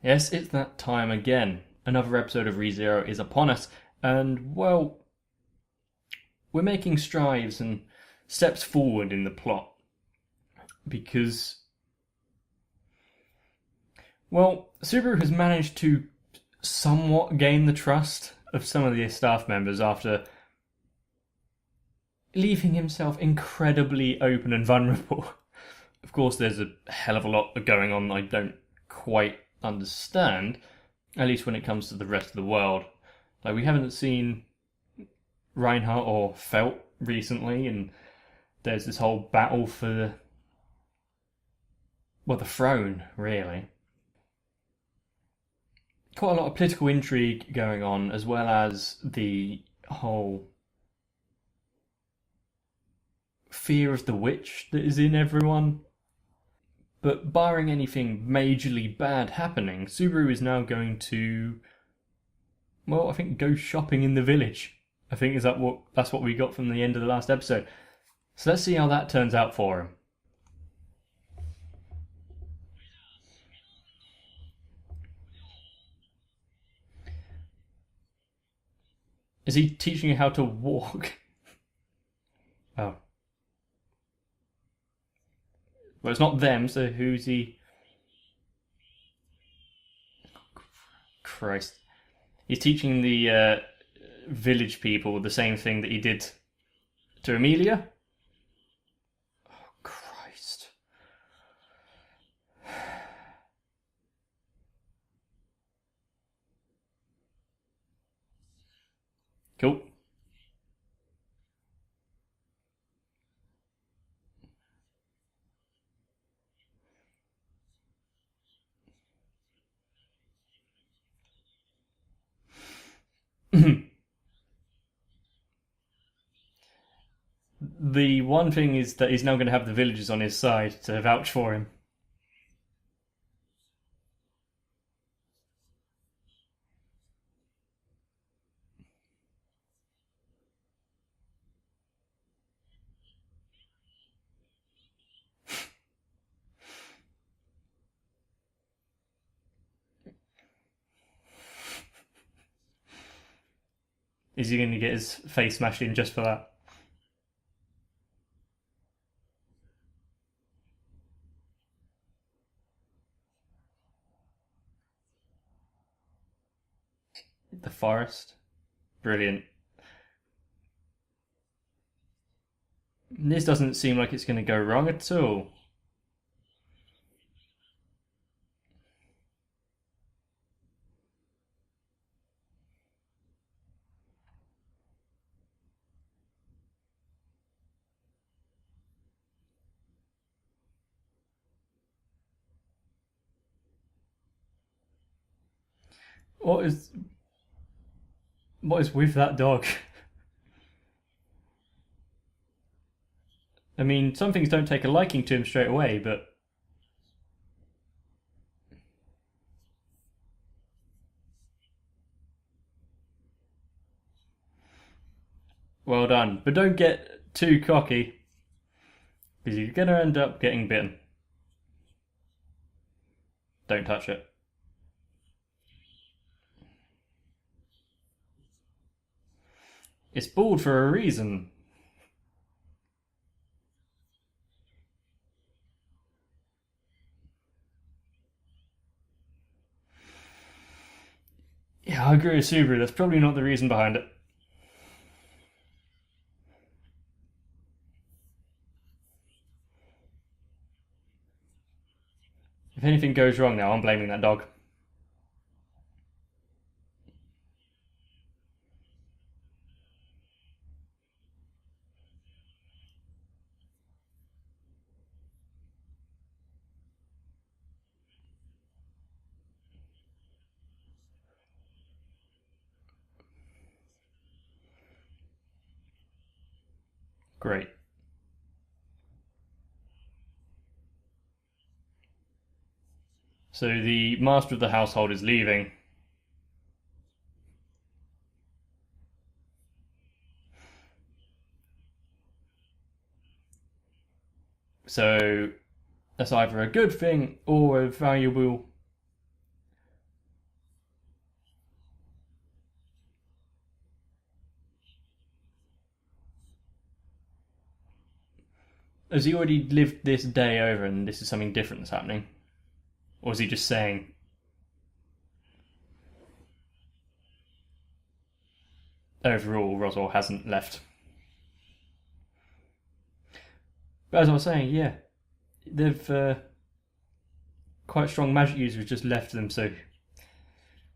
Yes, it's that time again. Another episode of ReZero is upon us, and, well, we're making strides and steps forward in the plot. Because, well, Subaru has managed to somewhat gain the trust of some of the staff members after leaving himself incredibly open and vulnerable. Of course, there's a hell of a lot going on I don't quite understand, at least when it comes to the rest of the world. Like, we haven't seen Reinhardt or Felt recently, and there's this whole battle for the throne, really. Quite a lot of political intrigue going on, as well as the whole fear of the witch that is in everyone. But barring anything majorly bad happening, Subaru is now going to, well, I think go shopping in the village. I think that's what we got from the end of the last episode. So let's see how that turns out for him. Is he teaching you how to walk? Oh. Well, it's not them, so who's he? Christ. He's teaching the village people the same thing that he did to Amelia? Oh, Christ. Cool. The one thing is that he's now going to have the villagers on his side to vouch for him. Is he going to get his face smashed in just for that? The forest. Brilliant. This doesn't seem like it's going to go wrong at all. What is with that dog? I mean, some things don't take a liking to him straight away, but well done. But don't get too cocky, because you're going to end up getting bitten. Don't touch it. It's bald for a reason. Yeah, I agree with Subaru. That's probably not the reason behind it. If anything goes wrong now, I'm blaming that dog. Great. So the master of the household is leaving. So That's either a good thing or a valuable. Has he already lived this day over and this is something different that's happening? Or is he just saying, overall, Roswell hasn't left? But as I was saying, yeah, they've quite strong magic users just left them, so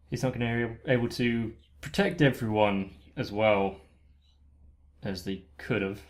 he's not going to be able to protect everyone as well as they could have.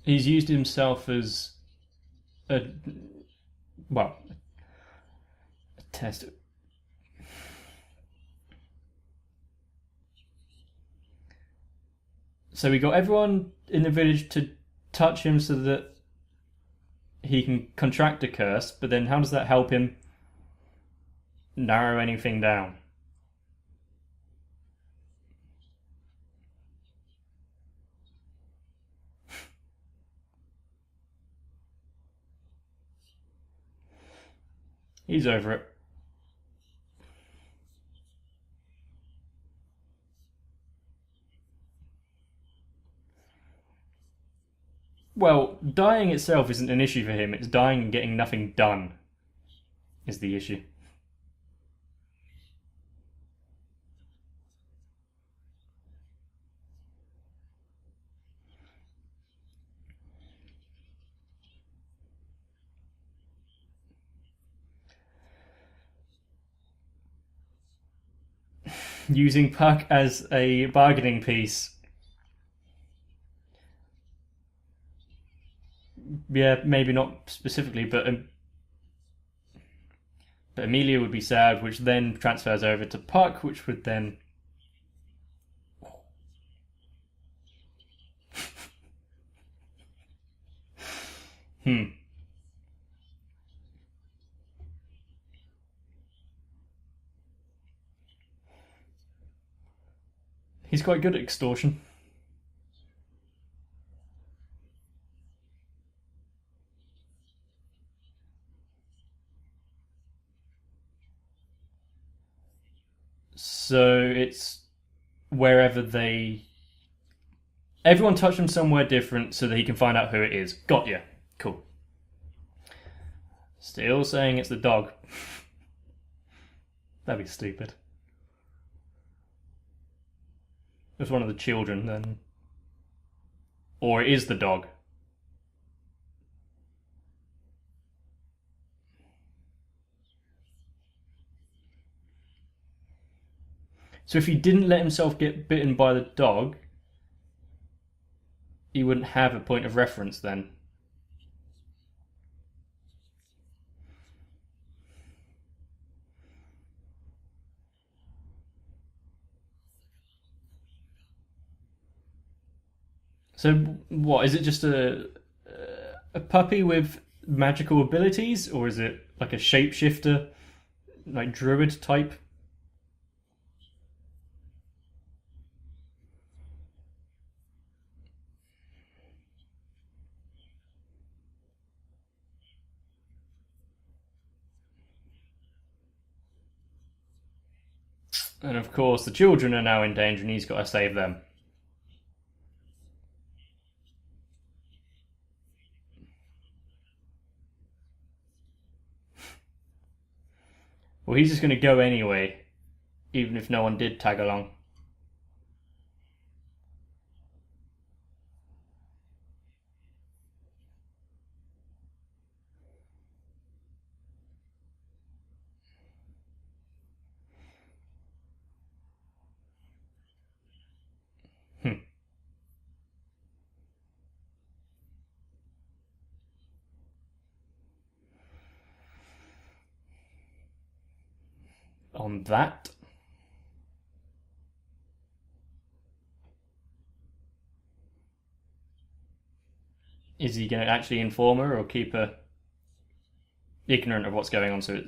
He's used himself as a, well, a test. So we got everyone in the village to touch him so that he can contract a curse, but then how does that help him narrow anything down? He's over it. Well, dying itself isn't an issue for him. It's dying and getting nothing done is the issue. Using Puck as a bargaining piece. Yeah, maybe not specifically, but Amelia would be sad, which then transfers over to Puck, which would then. Hmm. He's quite good at extortion. So it's wherever they. Everyone touched him somewhere different so that he can find out who it is. Got ya. Cool. Still saying it's the dog. That'd be stupid. It's one of the children, then. Or it is the dog. So if he didn't let himself get bitten by the dog, he wouldn't have a point of reference then. So what is it? Just a puppy with magical abilities, or is it like a shapeshifter, like druid type? And of course, the children are now in danger, and he's got to save them. Well, he's just going to go anyway, even if no one did tag along. Hmm. on that. Is he going to actually inform her or keep her ignorant of what's going on so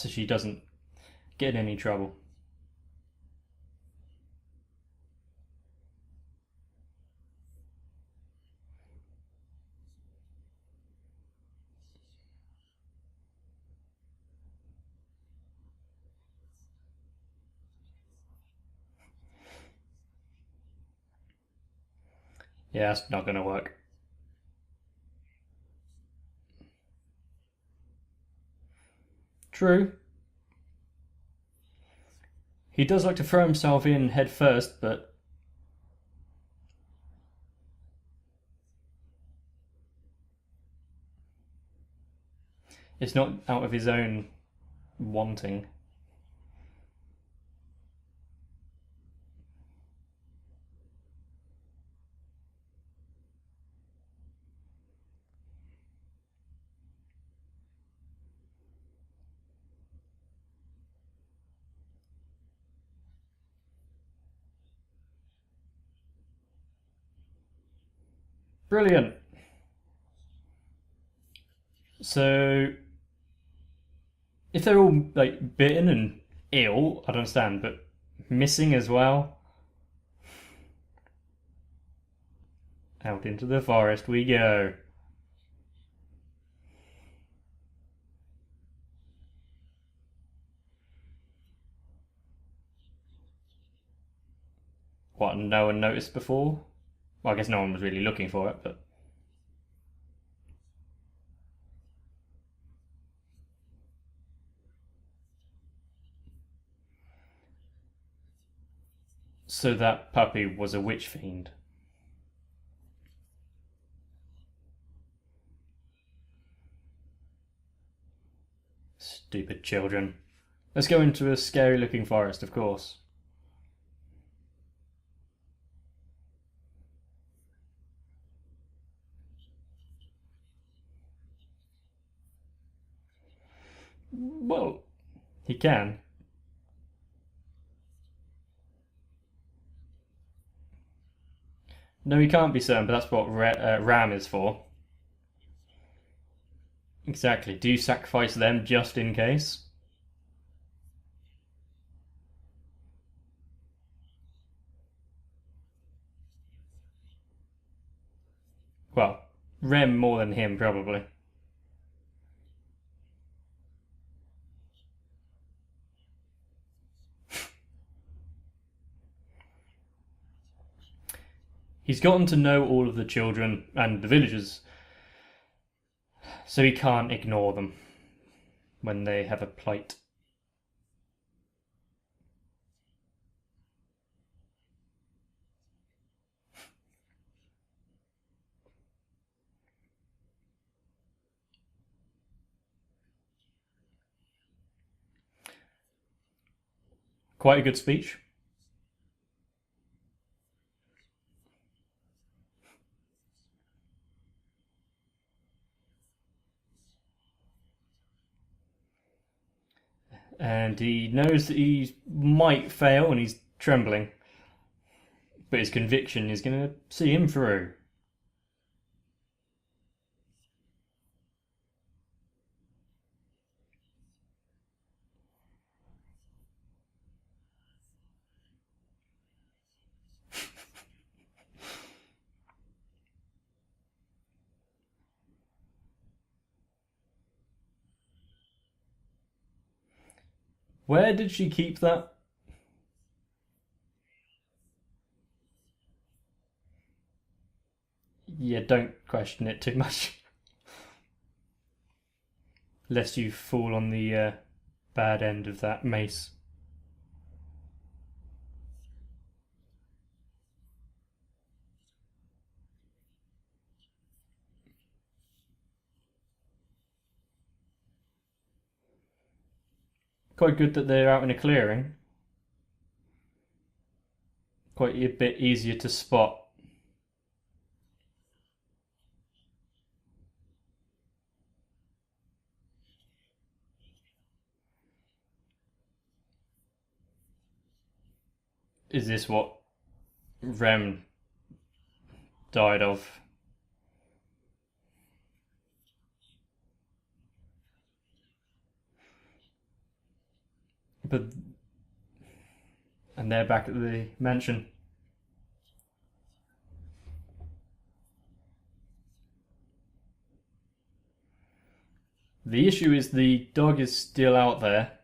she doesn't get in any trouble? Yeah, that's not going to work. True. He does like to throw himself in head first, but it's not out of his own wanting. Brilliant. So if they're all like bitten and ill, I'd understand, but missing as well. Out into the forest we go. What, no one noticed before? Well, I guess no one was really looking for it, but so that puppy was a witch fiend. Stupid children. Let's go into a scary looking forest, of course. Well, he can. No, he can't be certain, but that's what Ram is for. Exactly. Do you sacrifice them just in case? Well, Rem more than him, probably. He's gotten to know all of the children and the villagers, so he can't ignore them when they have a plight. Quite a good speech. And he knows that he might fail and he's trembling, but his conviction is going to see him through. Where did she keep that? Yeah, don't question it too much, lest you fall on the bad end of that mace. Quite good that they're out in a clearing. Quite a bit easier to spot. Is this what Rem died of? But and they're back at the mansion. The issue is the dog is still out there.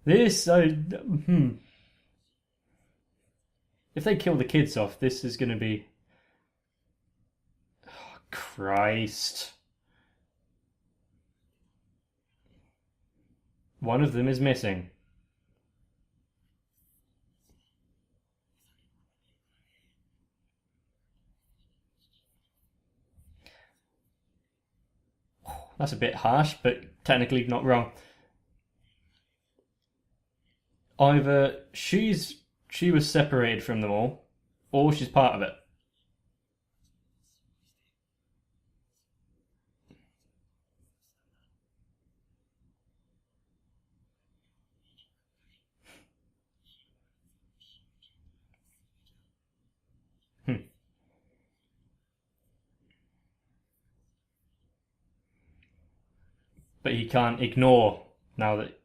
This, if they kill the kids off, this is going to be. Oh, Christ. One of them is missing. That's a bit harsh, but technically not wrong. Either she was separated from them all, or she's part of it. Hmm. But he can't ignore now that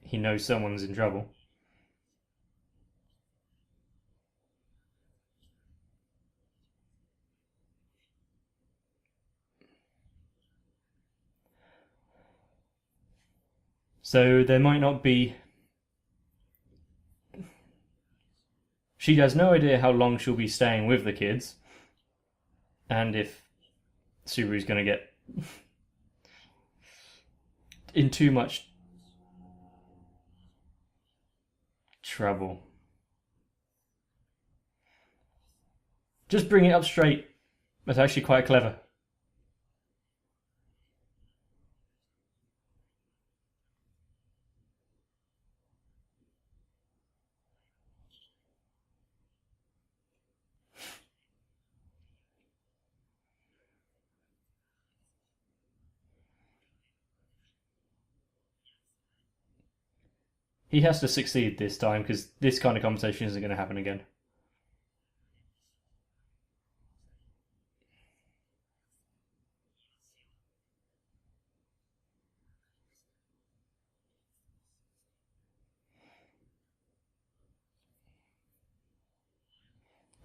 he knows someone's in trouble. So there might not be. She has no idea how long she'll be staying with the kids, and if Subaru's going to get in too much trouble. Just bring it up straight. That's actually quite clever. He has to succeed this time because this kind of conversation isn't going to happen again.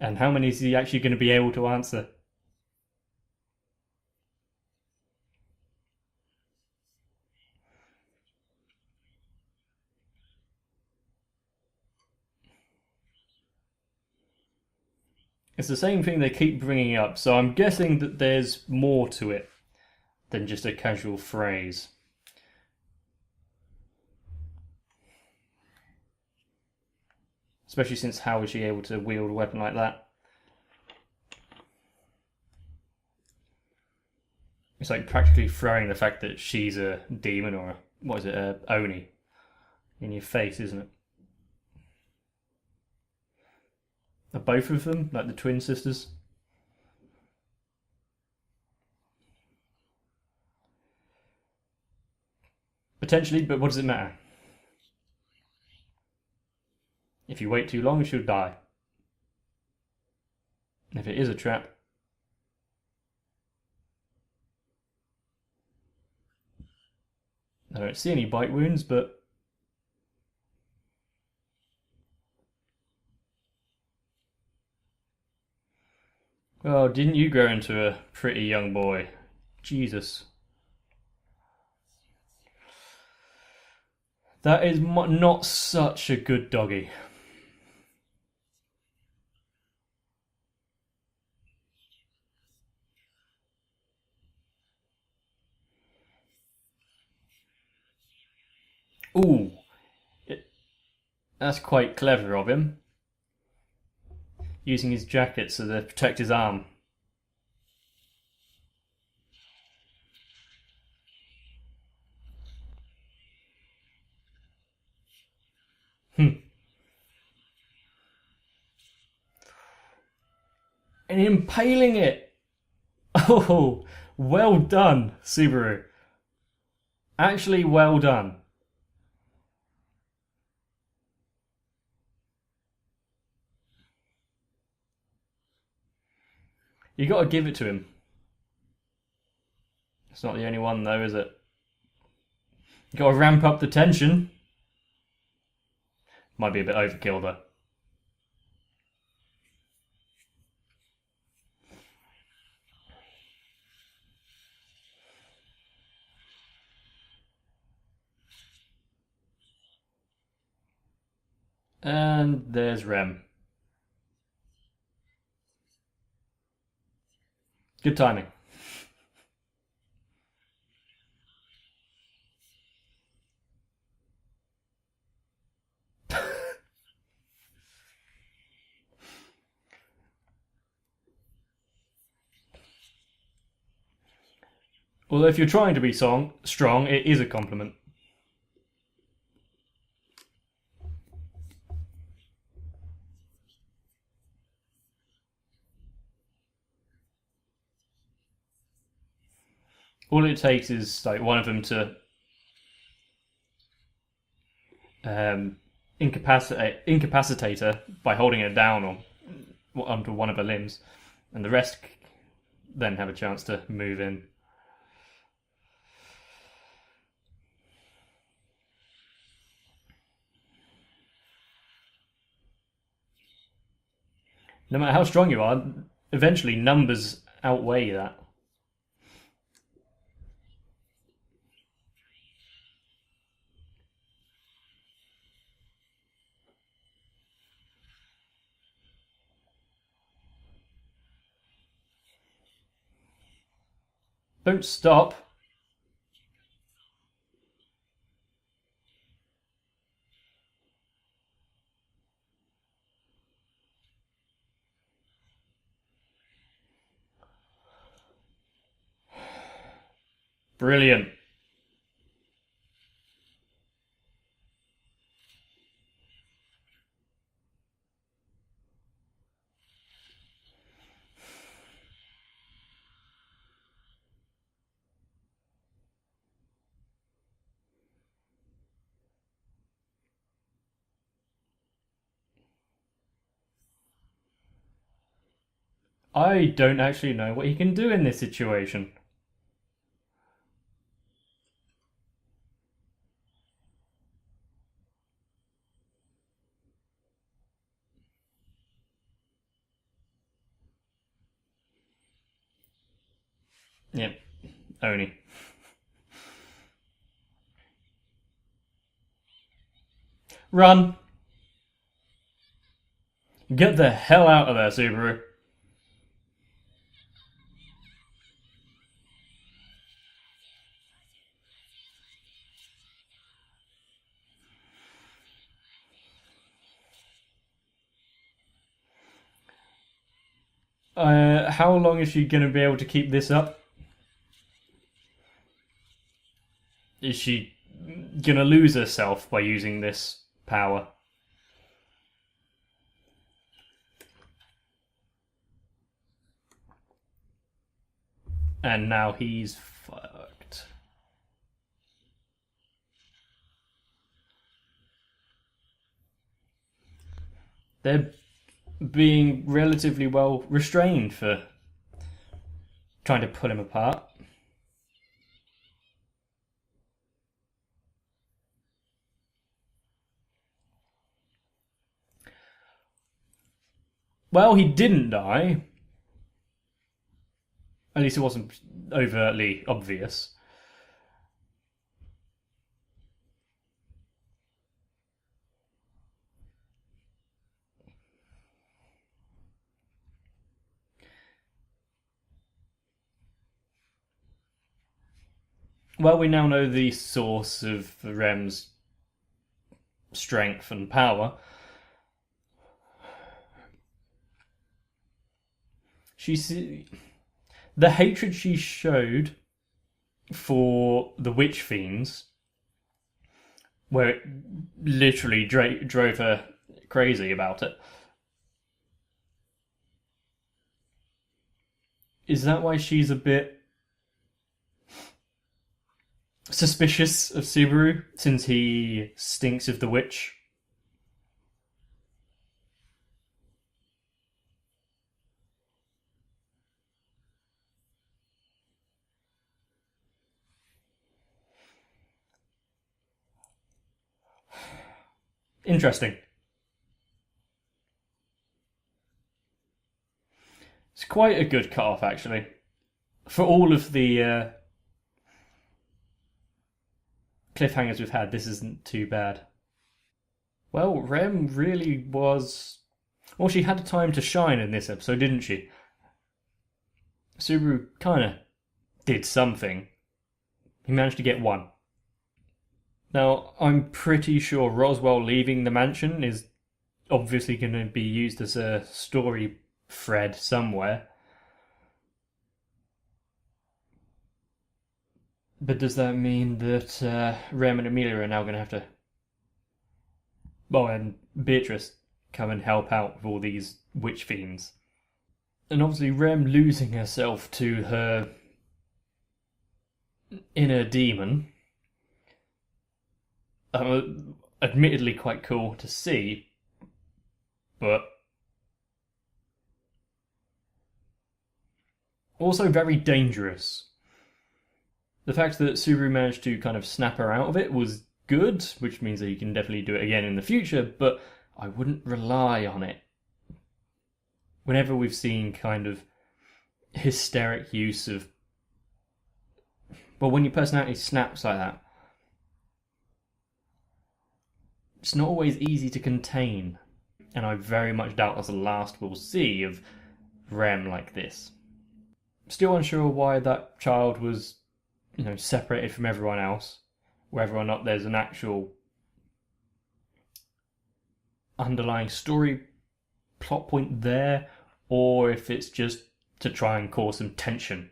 And how many is he actually going to be able to answer? It's the same thing they keep bringing up, so I'm guessing that there's more to it than just a casual phrase. Especially since how is she able to wield a weapon like that? It's like practically throwing the fact that she's a demon or what is it, a Oni, in your face, isn't it? Are both of them like the twin sisters? Potentially, but what does it matter? If you wait too long, she'll die. If it is a trap, I don't see any bite wounds, but well, didn't you grow into a pretty young boy? Jesus. That is not such a good doggy. Ooh, that's quite clever of him. Using his jacket to protect his arm. And impaling it. Oh, Well done, Subaru. Actually, well done. You got to give it to him. It's not the only one, though, is it? You got to ramp up the tension. Might be a bit overkill, though. And there's Rem. Good timing. Although if you're trying to be strong, it is a compliment. All it takes is like one of them to incapacitate her by holding her down or onto one of her limbs, and the rest then have a chance to move in. No matter how strong you are, eventually numbers outweigh that. Don't stop. Brilliant. I don't actually know what he can do in this situation. Yep, Oni. Run! Get the hell out of there, Subaru. How long is she going to be able to keep this up? Is she going to lose herself by using this power? And now he's fucked. They're being relatively well restrained for trying to pull him apart. Well, he didn't die. At least it wasn't overtly obvious. Well, we now know the source of Rem's strength and power. The hatred she showed for the Witchfiends, where it literally drove her crazy about it. Is that why she's a bit suspicious of Subaru since he stinks of the witch. Interesting. It's quite a good cut off, actually. For all of the cliffhangers we've had, this isn't too bad. Well, Rem really was. Well, she had time to shine in this episode, didn't she? Subaru kind of did something. He managed to get one. Now, I'm pretty sure Roswell leaving the mansion is obviously going to be used as a story thread somewhere. But does that mean that Rem and Amelia are now going to have to. Oh, and Beatrice come and help out with all these witch fiends? And obviously, Rem losing herself to her inner demon. Admittedly, quite cool to see, but also very dangerous. The fact that Subaru managed to kind of snap her out of it was good, which means that you can definitely do it again in the future, but I wouldn't rely on it. Whenever we've seen kind of hysteric use of. Well, when your personality snaps like that, it's not always easy to contain. And I very much doubt that's the last we'll see of Rem like this. Still unsure why that child was, separated from everyone else, whether or not there's an actual underlying story plot point there, or if it's just to try and cause some tension.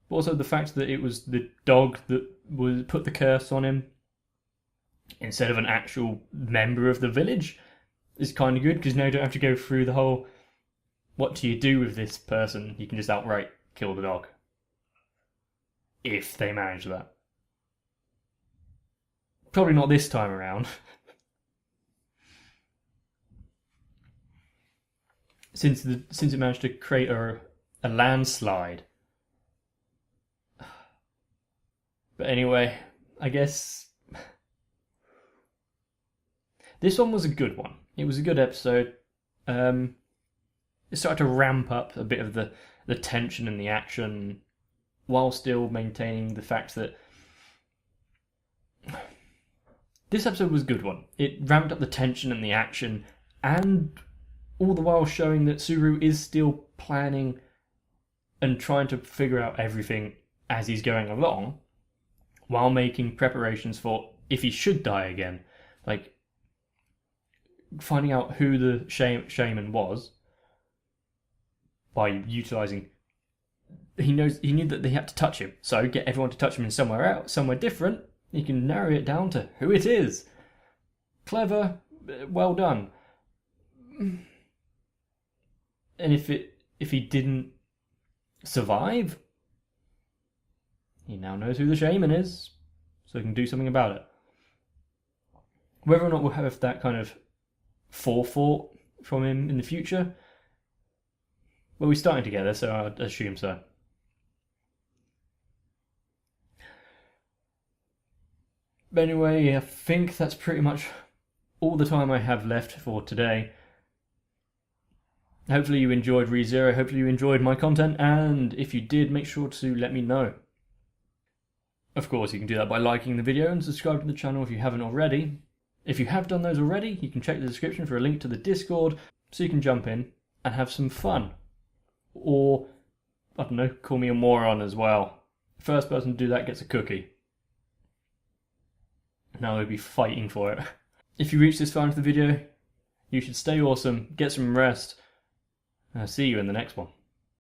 But also the fact that it was the dog that was put the curse on him instead of an actual member of the village is kind of good, because now you don't have to go through the whole what do you do with this person. You can just outright kill the dog. If they manage that. Probably not this time around. since it managed to create a landslide. But anyway, I guess this one was a good one. It was a good episode. It started to ramp up a bit of the tension and the action, while still maintaining the fact that this episode was a good one. It ramped up the tension and the action, and all the while showing that Subaru is still planning and trying to figure out everything as he's going along, while making preparations for if he should die again. Like, finding out who the shaman was by utilising. He knew that they had to touch him, so get everyone to touch him in somewhere different. You can narrow it down to who it is. Clever, well done. And if he didn't survive, he now knows who the shaman is, so he can do something about it. Whether or not we'll have that kind of forethought from him in the future, well, we're starting together, so I'd assume so. But anyway, I think that's pretty much all the time I have left for today. Hopefully you enjoyed ReZero, hopefully you enjoyed my content, and if you did, make sure to let me know. Of course, you can do that by liking the video and subscribe to the channel if you haven't already. If you have done those already, you can check the description for a link to the Discord, so you can jump in and have some fun. Or, I don't know, call me a moron as well. First person to do that gets a cookie. Now they'll be fighting for it. If you reach this far into the video, you should stay awesome, get some rest, and I'll see you in the next one.